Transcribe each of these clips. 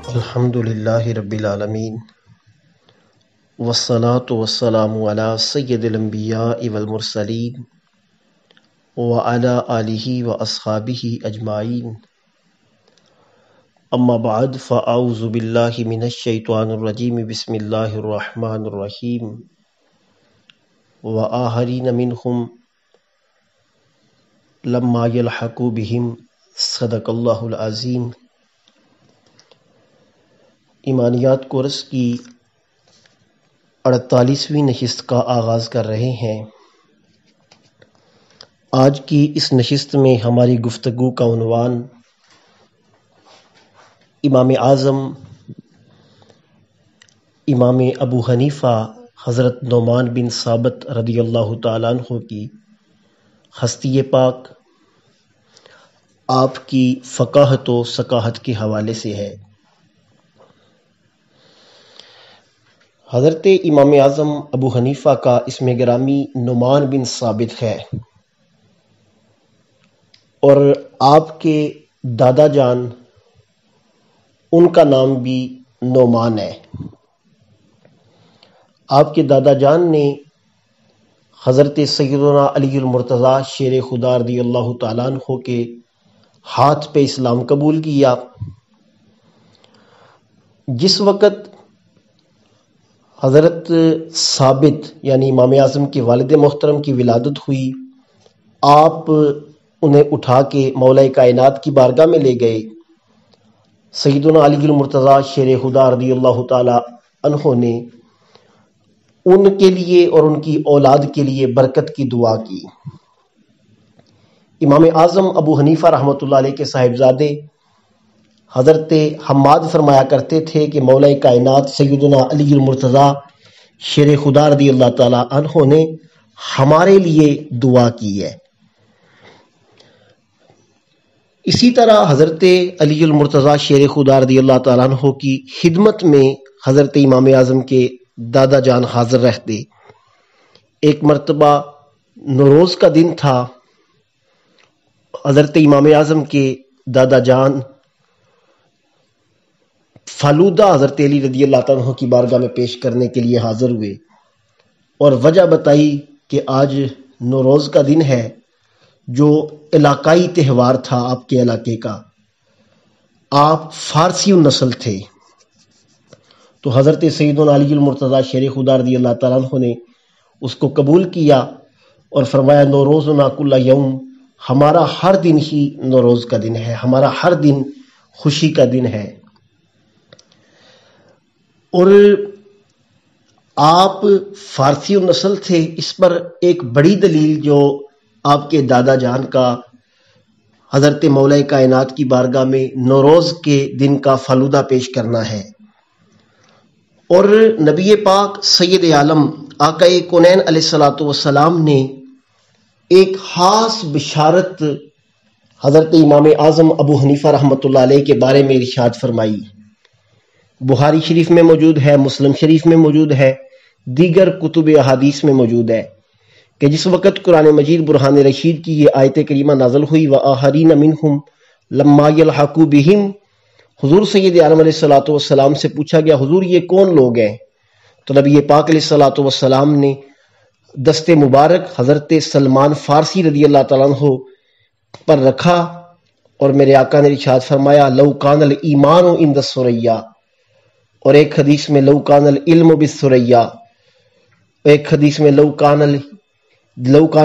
الحمدللہ رب العالمین والصلاة والسلام علی سید الانبیاء والمرسلین وعلی آلہ واصحابہ اجمعین، اما بعد فاعوذ باللہ من الشیطان الرجیم، بسم اللہ الرحمن الرحیم۔ وآخرین منہم لما یلحقوا بہم، صدق اللہ العظیم۔ ایمانیات کورس کی 48ویں نشست کا آغاز کر رہے ہیں۔ آج کی اس نشست میں ہماری گفتگو کا عنوان امام اعظم امام ابو حنیفہ حضرت نعمان بن ثابت رضی اللہ تعالیٰ عنہ کی ہستی پاک، آپ کی فقاہت و ثقاہت کے حوالے سے ہے۔ حضرت امام اعظم ابو حنیفہ کا اسم گرامی نعمان بن ثابت ہے، اور آپ کے دادا جان ان کا نام بھی نعمان ہے۔ آپ کے دادا جان نے حضرت سیدنا علی المرتضیٰ شیر خدا رضی اللہ تعالیٰ عنہ کے ہاتھ پہ اسلام قبول کیا۔ جس وقت حضرت ثابت یعنی امام اعظم کے والد محترم کی ولادت ہوئی، آپ انہیں اٹھا کے مولا کائنات کی بارگاہ میں لے گئے۔ سیدنا علی المرتضیٰ شیر خدا رضی اللہ تعالی عنہ نے ان کے لیے اور ان کی اولاد کے لیے برکت کی دعا کی۔ امام اعظم ابو حنیفہ رحمۃ اللہ علیہ کے صاحبزادے حضرت حماد فرمایا کرتے تھے کہ مولا کائنات سیدنا علی المرتضیٰ شیر خدا رضی اللہ تعالیٰ عنہ نے ہمارے لیے دعا کی ہے۔ اسی طرح حضرت علی المرتضیٰ شیر خدا رضی اللہ تعالیٰ عنہ کی خدمت میں حضرت امام اعظم کے دادا جان حاضر رہتے۔ ایک مرتبہ نوروز کا دن تھا، حضرت امام اعظم کے دادا جان فالودہ حضرت علی رضی اللہ تعالیٰ عنہ کی بارگاہ میں پیش کرنے کے لیے حاضر ہوئے، اور وجہ بتائی کہ آج نوروز کا دن ہے، جو علاقائی تہوار تھا آپ کے علاقے کا۔ آپ فارسی النسل تھے، تو حضرت سیدنا علی المرتضیٰ شیر خدا رضی اللہ تعالیٰ عنہ نے اس کو قبول کیا اور فرمایا نوروزنا کل یوم، ہمارا ہر دن ہی نوروز کا دن ہے، ہمارا ہر دن خوشی کا دن ہے۔ اور آپ فارسی النسل تھے، اس پر ایک بڑی دلیل جو آپ کے دادا جان کا حضرت مولا کائنات کی بارگاہ میں نوروز کے دن کا فالودہ پیش کرنا ہے۔ اور نبی پاک سید عالم آقا کونین علیہ الصلوۃ والسلام نے ایک خاص بشارت حضرت امام اعظم ابو حنیفہ رحمۃ اللہ علیہ کے بارے میں ارشاد فرمائی۔ بخاری شریف میں موجود ہے، مسلم شریف میں موجود ہے، دیگر کتب احادیث میں موجود ہے کہ جس وقت قرآن مجید برہان رشید کی یہ آیت کریمہ نازل ہوئی، وآخرین منہم لما یلحقوا بہم، حضور سید عالم علیہ الصلوۃ والسلام سے پوچھا گیا حضور یہ کون لوگ ہیں؟ تو نبی پاک علیہ الصلوۃ والسلام نے دست مبارک حضرت سلمان فارسی رضی اللہ تعالیٰ عنہ پر رکھا، اور میرے آقا نے ارشاد فرمایا لو کان الایمان عند الثریا، اور ایک حدیث میں لو کان العلم بالثریا، ایک حدیث میں لو کان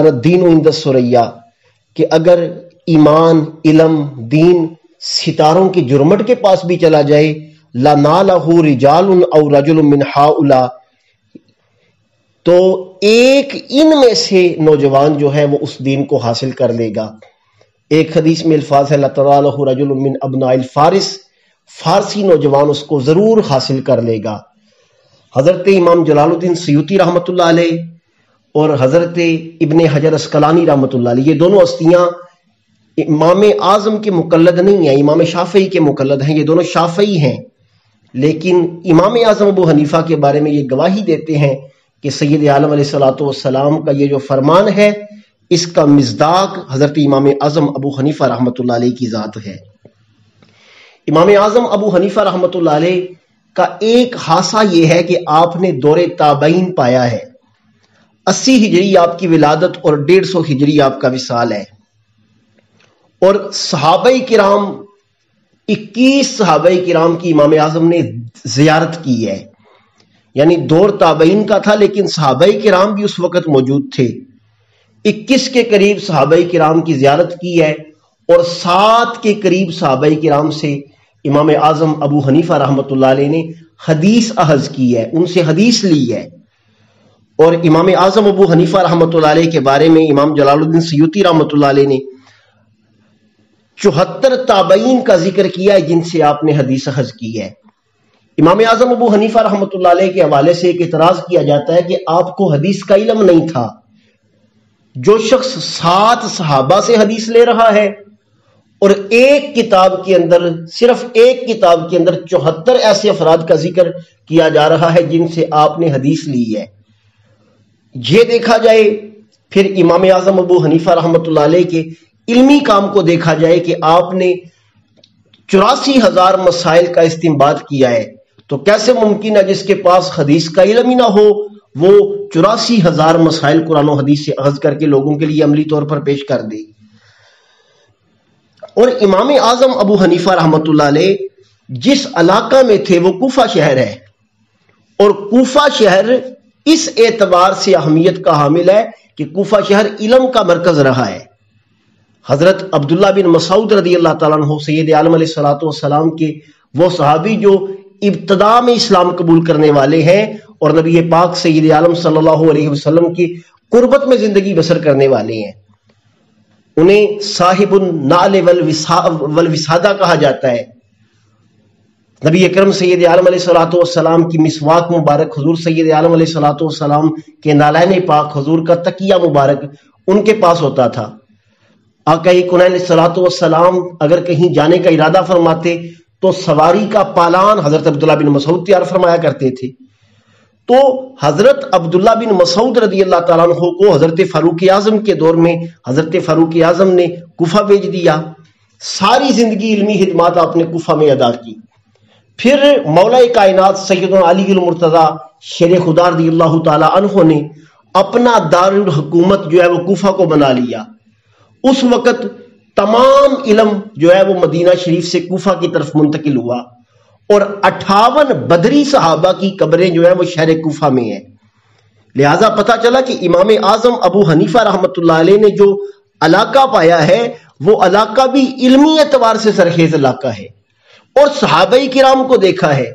الدین عند الثریا، کہ اگر ایمان، علم، دین ستاروں کی جرمٹ کے پاس بھی چلا جائے، لَنَالَهُ رِجَالٌ أَوْ رَجُلٌ مِّنْ هَؤُلَاءِ، تو ایک ان میں سے نوجوان جو ہے وہ اس دین کو حاصل کر لے گا۔ ایک حدیث میں الفاظ ہے لَتَنَالَهُ رَجُلٌ مِّنْ أَبْنَاءِ الْفَارِسِ، فارسی نوجوان اس کو ضرور حاصل کر لے گا۔ حضرت امام جلال الدین سیوطی رحمۃ اللہ علیہ اور حضرت ابن حجر اسقلانی رحمۃ اللہ علیہ، یہ دونوں ہستیاں امام اعظم کے مقلد نہیں ہیں، امام شافعی کے مقلد ہیں، یہ دونوں شافعی ہیں، لیکن امام اعظم ابو حنیفہ کے بارے میں یہ گواہی دیتے ہیں کہ سید عالم علیہ الصلوۃ والسلام کا یہ جو فرمان ہے اس کا مصداق حضرت امام اعظم ابو حنیفہ رحمۃ اللہ علیہ کی ذات ہے۔ امام اعظم ابو حنیفہ رحمۃ اللہ علیہ کا ایک خاصہ یہ ہے کہ آپ نے دور تابعین پایا ہے۔ 80 ہجری آپ کی ولادت اور 150 ہجری آپ کا وصال ہے، اور صحابہ کرام 21 صحابہ کرام کی امام اعظم نے زیارت کی ہے، یعنی دور تابعین کا تھا لیکن صحابہ کرام بھی اس وقت موجود تھے۔ 21 کے قریب صحابہ کرام کی زیارت کی ہے، اور 7 کے قریب صحابہ کرام سے امام اعظم ابو حنیفہ رحمۃ اللہ علیہ نے حدیث اخذ کی ہے، ان سے حدیث لی ہے۔ اور امام اعظم ابو حنیفہ رحمۃ اللہ علیہ کے بارے میں امام جلال الدین سیوطی رحمۃ اللہ علیہ نے 74 تابعین کا ذکر کیا ہے جن سے آپ نے حدیث اخذ کی ہے۔ امام اعظم ابو حنیفہ رحمۃ اللہ علیہ کے حوالے سے ایک اعتراض کیا جاتا ہے کہ آپ کو حدیث کا علم نہیں تھا۔ جو شخص 7 صحابہ سے حدیث لے رہا ہے اور ایک کتاب کے اندر، صرف ایک کتاب کے اندر 74 ایسے افراد کا ذکر کیا جا رہا ہے جن سے آپ نے حدیث لی ہے، یہ دیکھا جائے پھر امام اعظم ابو حنیفہ رحمۃ اللہ علیہ کے علمی کام کو دیکھا جائے کہ آپ نے 84,000 مسائل کا استنباط کیا ہے، تو کیسے ممکن ہے جس کے پاس حدیث کا علم ہی نہ ہو وہ 84,000 مسائل قرآن و حدیث سے اخذ کر کے لوگوں کے لیے عملی طور پر پیش کر دے۔ اور امام اعظم ابو حنیفہ رحمۃ اللہ علیہ جس علاقہ میں تھے وہ کوفہ شہر ہے، اور کوفہ شہر اس اعتبار سے اہمیت کا حامل ہے کہ کوفہ شہر علم کا مرکز رہا ہے۔ حضرت عبداللہ بن مسعود رضی اللہ تعالیٰ عنہ سید عالم علیہ الصلوۃ والسلام کے وہ صحابی جو ابتدا میں اسلام قبول کرنے والے ہیں اور نبی پاک سید عالم صلی اللہ علیہ وسلم کی قربت میں زندگی بسر کرنے والے ہیں، انہیں صاحب النعل والوسادہ کہا جاتا ہے۔ نبی اکرم سید عالم علیہ الصلوۃ والسلام کی مسواک مبارک، حضور سید عالم علیہ الصلوۃ والسلام کے نالین پاک، حضور کا تکیہ مبارک ان کے پاس ہوتا تھا۔ آقا کونین علیہ الصلوۃ والسلام اگر کہیں جانے کا ارادہ فرماتے تو سواری کا پالان حضرت عبداللہ بن مسعود تیار فرمایا کرتے تھے۔ تو حضرت عبداللہ بن مسعود رضی اللہ تعالیٰ عنہ کو حضرت فاروق اعظم کے دور میں حضرت فاروق اعظم نے کوفہ بھیج دیا۔ ساری زندگی علمی خدمات آپ نے کوفہ میں ادا کی۔ پھر مولا کائنات سیدنا علی المرتضیٰ شیر خدا رضی اللہ تعالیٰ عنہ نے اپنا دارالحکومت جو ہے وہ کوفہ کو بنا لیا۔ اس وقت تمام علم جو ہے وہ مدینہ شریف سے کوفہ کی طرف منتقل ہوا، اور 58 بدری صحابہ کی قبریں جو ہیں وہ شہر کوفہ میں ہیں۔ لہٰذا پتہ چلا کہ امام اعظم ابو حنیفہ رحمۃ اللہ علیہ نے جو علاقہ پایا ہے وہ علاقہ بھی علمی اعتبار سے سرخیز علاقہ ہے، اور صحابہ کرام کو دیکھا ہے۔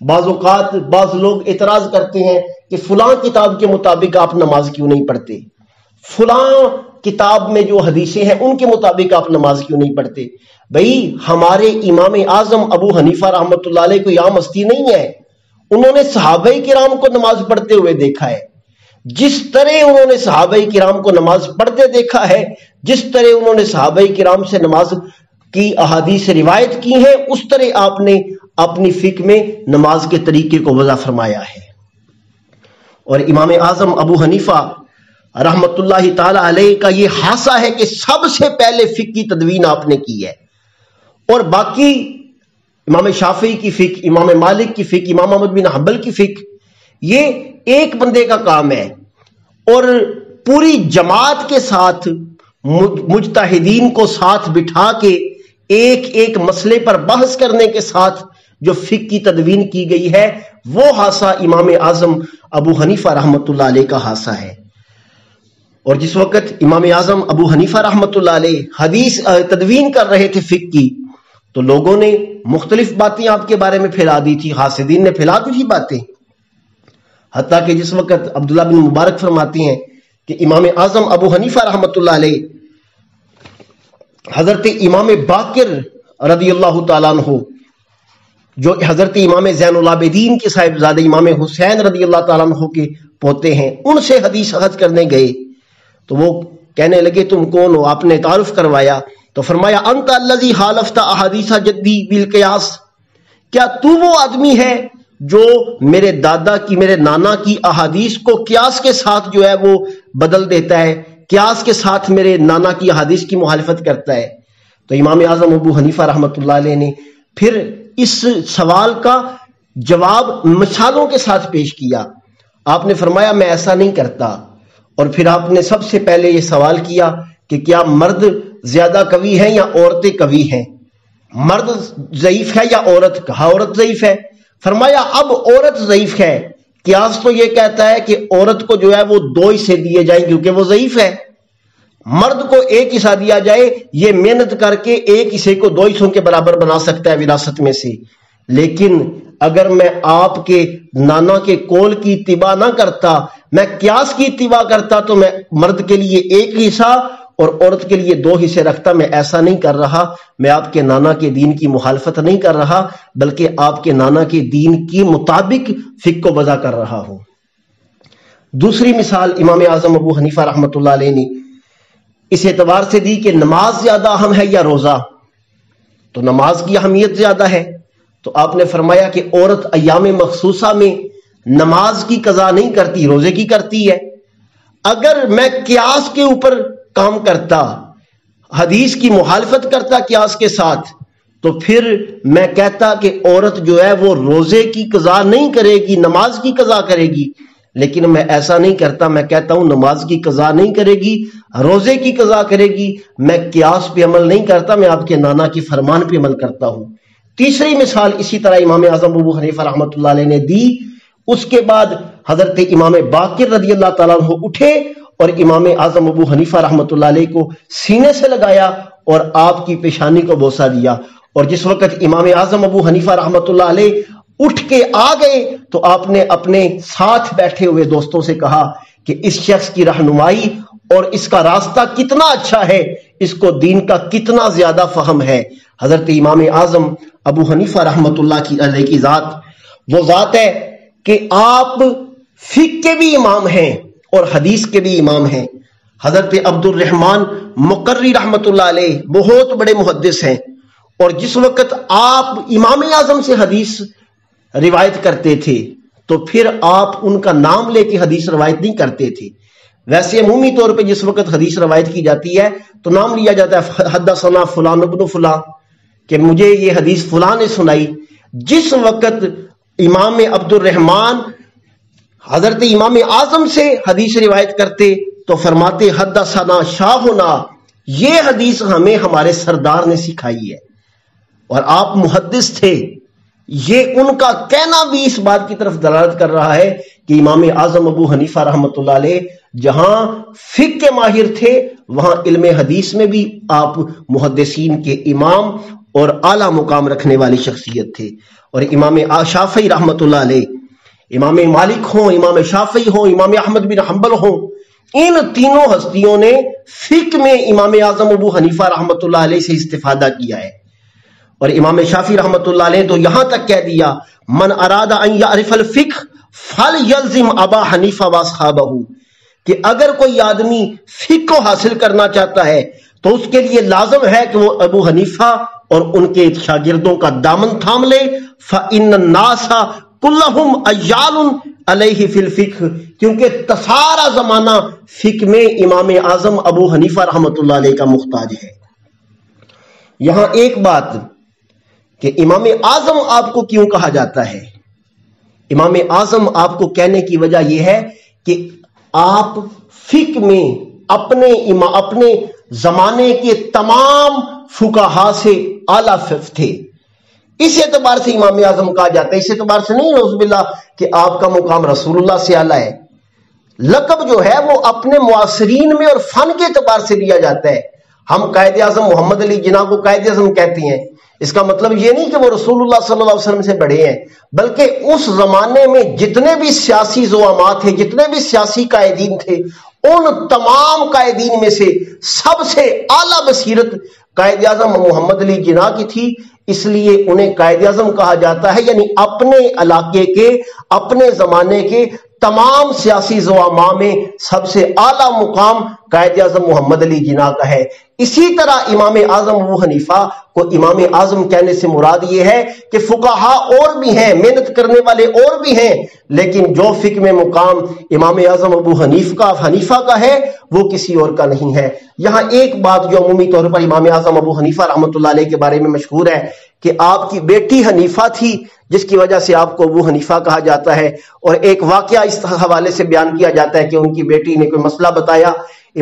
بعض اوقات بعض لوگ اعتراض کرتے ہیں کہ فلاں کتاب کے مطابق آپ نماز کیوں نہیں پڑھتے، فلاں کتاب میں جو حدیثیں ہیں ان کے مطابق آپ نماز کیوں نہیں پڑھتے۔ بھئی ہمارے امام اعظم ابو حنیفہ رحمۃ اللہ علیہ کوئی عام ہستی نہیں ہے، انہوں نے صحابہ کرام کو نماز پڑھتے ہوئے دیکھا ہے۔ جس طرح انہوں نے صحابہ کرام کو نماز پڑھتے دیکھا ہے، جس طرح انہوں نے صحابہ کرام سے نماز کی احادیث روایت کی ہیں، اس طرح آپ نے اپنی فقہ میں نماز کے طریقے کو وضع فرمایا ہے۔ اور امام اعظم ابو حنیفہ رحمت اللہ تعالی علیہ کا یہ خاصہ ہے کہ سب سے پہلے فقہ کی تدوین آپ نے کی ہے، اور باقی امام شافعی کی فقہ، امام مالک کی فقہ، امام احمد بن حنبل کی فقہ یہ ایک بندے کا کام ہے، اور پوری جماعت کے ساتھ مجتہدین کو ساتھ بٹھا کے ایک ایک مسئلے پر بحث کرنے کے ساتھ جو فقہ کی تدوین کی گئی ہے وہ خاصہ امام اعظم ابو حنیفہ رحمت اللہ علیہ کا خاصہ ہے۔ اور جس وقت امام اعظم ابو حنیفہ رحمت اللہ علیہ حدیث تدوین کر رہے تھے فقہ کی، تو لوگوں نے مختلف باتیں آپ کے بارے میں پھیلا دی تھی، حاسدین نے پھیلا دی تھی باتیں، حتیٰ کہ جس وقت عبداللہ بن مبارک فرماتے ہیں کہ امام اعظم ابو حنیفہ رحمت اللہ علیہ حضرت امام باقر رضی اللہ تعالیٰ عنہ جو حضرت امام زین العابدین کے صاحبزادے امام حسین رضی اللہ تعالیٰ عنہ کے پوتے ہیں، ان سے حدیث اخذ کرنے گئے تو وہ کہنے لگے تم کون ہو؟ آپ نے تعارف کروایا تو فرمایا انت الذی خالفت احادیث جدی بالقیاس، کیا تو وہ آدمی ہے جو میرے دادا کی، میرے نانا کی احادیث کو قیاس کے ساتھ جو ہے وہ بدل دیتا ہے، قیاس کے ساتھ میرے نانا کی حدیث کی مخالفت کرتا ہے۔ تو امام اعظم ابو حنیفہ رحمۃ اللہ علیہ نے پھر اس سوال کا جواب مثالوں کے ساتھ پیش کیا۔ آپ نے فرمایا میں ایسا نہیں کرتا، اور پھر آپ نے سب سے پہلے یہ سوال کیا کہ کیا مرد زیادہ قوی ہیں یا عورتیں قوی ہیں، مرد ضعیف ہے یا عورت ضعیف ہے؟ فرمایا اب عورت ضعیف ہے، قیاس تو یہ کہتا ہے کہ عورت کو جو ہے وہ 2 حصے دیے جائیں کیونکہ وہ ضعیف ہے، مرد کو 1 حصہ دیا جائے، یہ محنت کر کے 1 حصے کو 2 حصوں کے برابر بنا سکتا ہے وراثت میں سے۔ لیکن اگر میں آپ کے نانا کے قول کی اتباع نہ کرتا، میں قیاس کی اتباع کرتا، تو میں مرد کے لیے 1 حصہ اور عورت کے لیے 2 حصے رکھتا۔ میں ایسا نہیں کر رہا، میں آپ کے نانا کے دین کی مخالفت نہیں کر رہا، بلکہ آپ کے نانا کے دین کی مطابق فقہ و وضع کر رہا ہوں۔ دوسری مثال امام اعظم ابو حنیفہ رحمۃ اللہ علیہ نے اس اعتبار سے دی کہ نماز زیادہ اہم ہے یا روزہ؟ تو نماز کی اہمیت زیادہ ہے، تو آپ نے فرمایا کہ عورت ایام مخصوصہ میں نماز کی قضا نہیں کرتی، روزے کی کرتی ہے۔ اگر میں قیاس کے اوپر کام کرتا، حدیث کی مخالفت کرتا قیاس کے ساتھ، تو پھر میں کہتا کہ عورت جو ہے وہ روزے کی قضا نہیں کرے گی، نماز کی قضا کرے گی۔ لیکن میں ایسا نہیں کرتا، میں کہتا ہوں نماز کی قضا نہیں کرے گی، روزے کی قضا کرے گی۔ میں قیاس پہ عمل نہیں کرتا، میں آپ کے نانا کی فرمان پہ عمل کرتا ہوں۔ تیسری مثال اسی طرح امام اعظم ابو حنیفہ رحمۃ اللہ علیہ نے دی۔ اس کے بعد حضرت امام باقر رضی اللہ تعالیٰ عنہ اٹھے اور امام اعظم ابو حنیفہ رحمۃ اللہ علیہ کو سینے سے لگایا اور آپ کی پیشانی کو بوسہ دیا، اور جس وقت امام اعظم ابو حنیفہ رحمۃ اللہ علیہ اٹھ کے آ گئے تو آپ نے اپنے ساتھ بیٹھے ہوئے دوستوں سے کہا کہ اس شخص کی رہنمائی اور اس کا راستہ کتنا اچھا ہے، اس کو دین کا کتنا زیادہ فہم ہے۔ حضرت امام اعظم ابو حنیفہ رحمۃ اللہ علیہ کی ذات وہ ذات ہے کہ آپ فقہ کے بھی امام ہیں اور حدیث کے بھی امام ہیں۔ حضرت عبد الرحمن مقری رحمۃ اللہ علیہ بہت بڑے محدث ہیں، اور جس وقت آپ امام اعظم سے حدیث روایت کرتے تھے تو پھر آپ ان کا نام لے کے حدیث روایت نہیں کرتے تھے۔ ویسے عمومی طور پہ جس وقت حدیث روایت کی جاتی ہے تو نام لیا جاتا ہے، حدثنا فلان ابن فلان، کہ مجھے یہ حدیث فلان نے سنائی۔ جس وقت امام عبد الرحمن حضرت امام اعظم سے حدیث روایت کرتے تو فرماتے حدثنا شاہنا، یہ حدیث ہمیں ہمارے سردار نے سکھائی ہے، اور آپ محدث تھے۔ یہ ان کا کہنا بھی اس بات کی طرف دلالت کر رہا ہے کہ امام اعظم ابو حنیفہ رحمۃ اللہ علیہ جہاں فقہ کے ماہر تھے، وہاں علم حدیث میں بھی آپ محدثین کے امام اور اعلیٰ مقام رکھنے والی شخصیت تھے۔ اور امام شافعی رحمۃ اللہ علیہ، امام مالک ہوں، امام شافعی ہوں، امام احمد بن حنبل ہوں، ان تینوں ہستیوں نے فقہ میں امام اعظم ابو حنیفہ رحمۃ اللہ علیہ سے استفادہ کیا ہے۔ اور امام شافعی رحمۃ اللہ علیہ تو یہاں تک کہہ دیا من اراد ان یعرف الفقہ فلیلزم ابا حنیفہ واصحابہ، کہ اگر کوئی آدمی فقہ کو حاصل کرنا چاہتا ہے تو اس کے لیے لازم ہے کہ وہ ابو حنیفہ اور ان کے شاگردوں کا دامن تھام لے۔ فإن الناس كلهم عيال علیہ فی الفقہ، کیونکہ سارا زمانہ فقہ میں امام اعظم ابو حنیفہ رحمۃ اللہ علیہ کا محتاج ہے۔ یہاں ایک بات کہ امام اعظم آپ کو کیوں کہا جاتا ہے؟ امام اعظم آپ کو کہنے کی وجہ یہ ہے کہ آپ فقہ میں اپنے زمانے کے تمام فقہا سے اعلیٰ تھے۔ اس اعتبار سے امام اعظم کہا جاتا ہے، اس اعتبار سے نہیں نعوذ باللہ کہ آپ کا مقام رسول اللہ سے اعلیٰ ہے۔ لقب جو ہے وہ اپنے معاصرین میں اور فن کے اعتبار سے دیا جاتا ہے۔ ہم قائد اعظم محمد علی جناح کو قائد اعظم کہتے ہیں، اس کا مطلب یہ نہیں کہ وہ رسول اللہ صلی اللہ علیہ وسلم سے بڑے ہیں، بلکہ اس زمانے میں جتنے بھی سیاسی زعامات تھے، جتنے بھی سیاسی قائدین تھے، ان تمام قائدین میں سے سب سے اعلیٰ بصیرت قائد اعظم محمد علی جناح کی تھی، اس لیے انہیں قائد اعظم کہا جاتا ہے۔ یعنی اپنے علاقے کے، اپنے زمانے کے تمام سیاسی زعماء میں سب سے اعلیٰ مقام قائد اعظم محمد علی جناح کا ہے۔ اسی طرح امام اعظم ابو حنیفہ کو امام اعظم کہنے سے مراد یہ ہے کہ فقہا اور بھی ہیں، محنت کرنے والے اور بھی ہیں، لیکن جو فقہ میں مقام امام اعظم ابو حنیفہ کا ہے وہ کسی اور کا نہیں ہے۔ یہاں ایک بات جو عمومی طور پر امام اعظم ابو حنیفہ رحمۃ اللہ علیہ کے بارے میں مشہور ہے کہ آپ کی بیٹی حنیفہ تھی، جس کی وجہ سے آپ کو ابو حنیفہ کہا جاتا ہے، اور ایک واقعہ اس حوالے سے بیان کیا جاتا ہے کہ ان کی بیٹی نے کوئی مسئلہ بتایا۔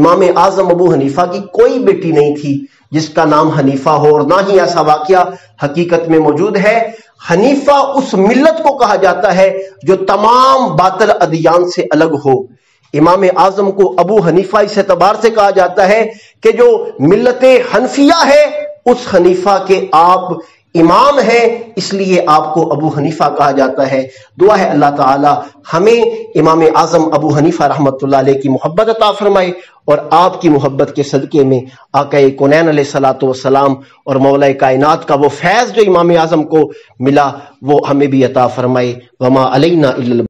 امام اعظم ابو حنیفہ کی کوئی بیٹی نہیں تھی جس کا نام حنیفہ ہو، اور نہ ہی ایسا واقعہ حقیقت میں موجود ہے۔ حنیفہ اس ملت کو کہا جاتا ہے جو تمام باطل ادیان سے الگ ہو۔ امام اعظم کو ابو حنیفہ اس اعتبار سے کہا جاتا ہے کہ جو ملت حنفیہ ہے اس حنیفہ کے آپ امام ہیں، اس لیے آپ کو ابو حنیفہ کہا جاتا ہے۔ دعا ہے اللہ تعالی ہمیں امام اعظم ابو حنیفہ رحمۃ اللہ علیہ کی محبت عطا فرمائے، اور آپ کی محبت کے صدقے میں آقا کونین علیہ الصلوۃ والسلام اور مولا کائنات کا وہ فیض جو امام اعظم کو ملا وہ ہمیں بھی عطا فرمائے۔ وما علینا الا